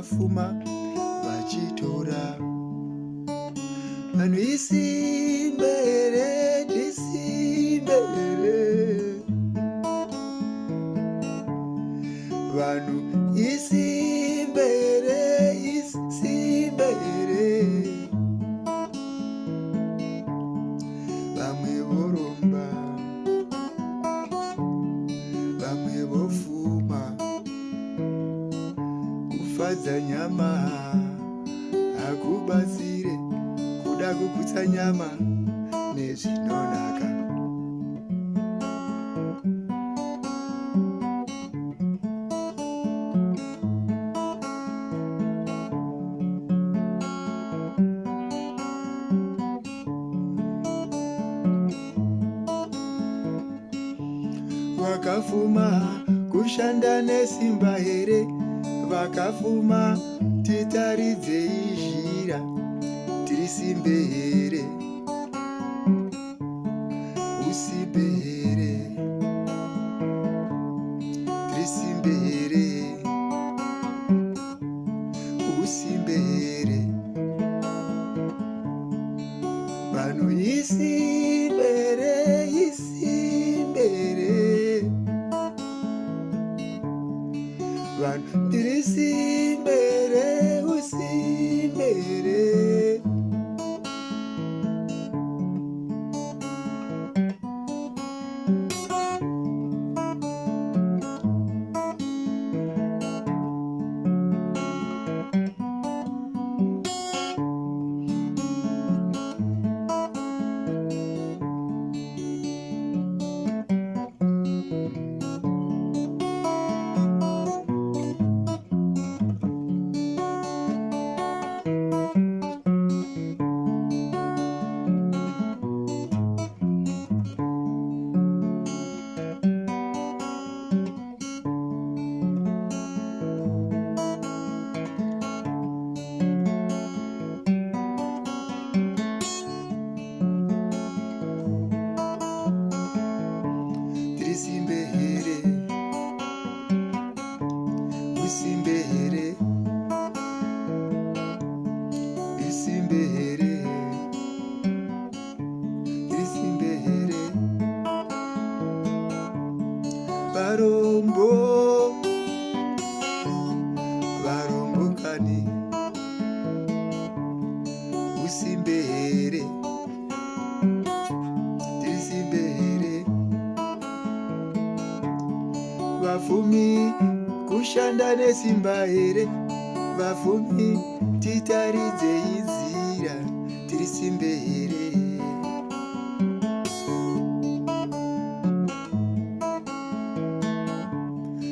vakafuma vachitora. Vanhu isimbe here, tisimbe here. Vanhu isimbe here, isimbe here. Vamwe voromba, vamwe vofuma, kufadza nyama hakubatsire, kuda kugutsa nyama nezvinonaka. Vakafuma kushanda nesimba here, vakafuma titaridzei zhira, tirisimbe here, usimbe here, tirisimbe here, usimbe here. Vanhu isimbe here, isimbe here. Vanhu tirisimbe here, usimbe here. Tirisimbe here, usimbe here, isimbe here, tirisimbe here. Varombo, varombokani, usimbe here, tirisimbe here. Vafumi kushanda nesimba here, vafumi titaridzei nzira, tirisimbe here.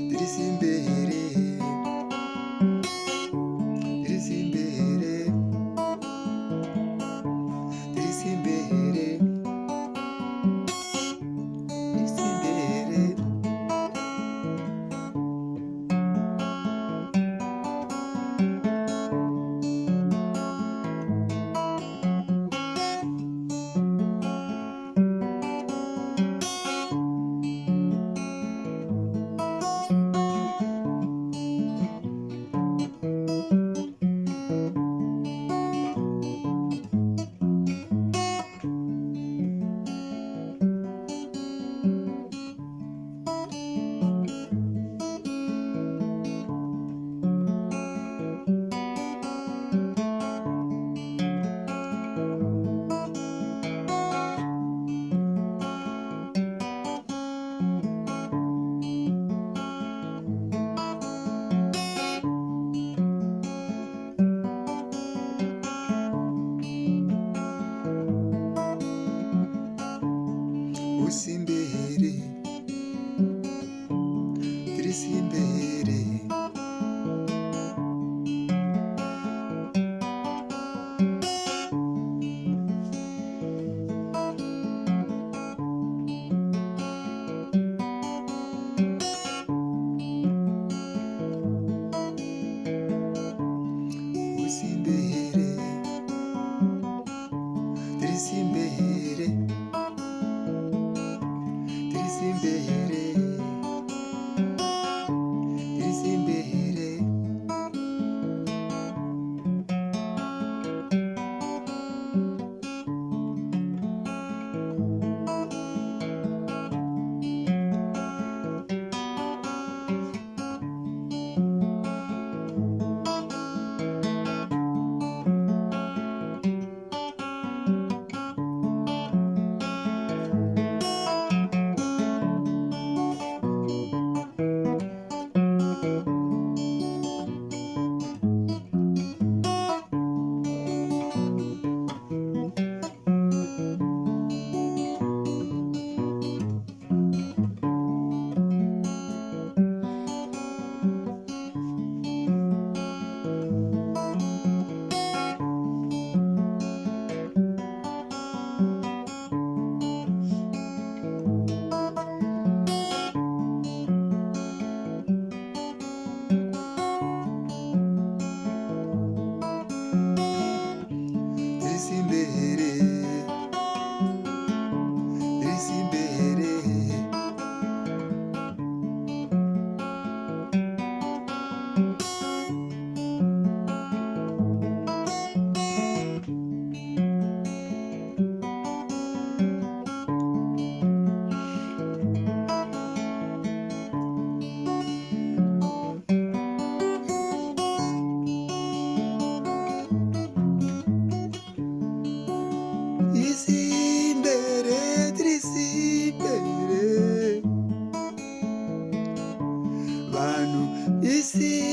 Tirisimbe here, tirisimbe here, tirisimbe here, tirisimbe here. Usimbe here, tirisimbe here. Usimbe here, tirisimbe here, tirisimbe here. bantu isi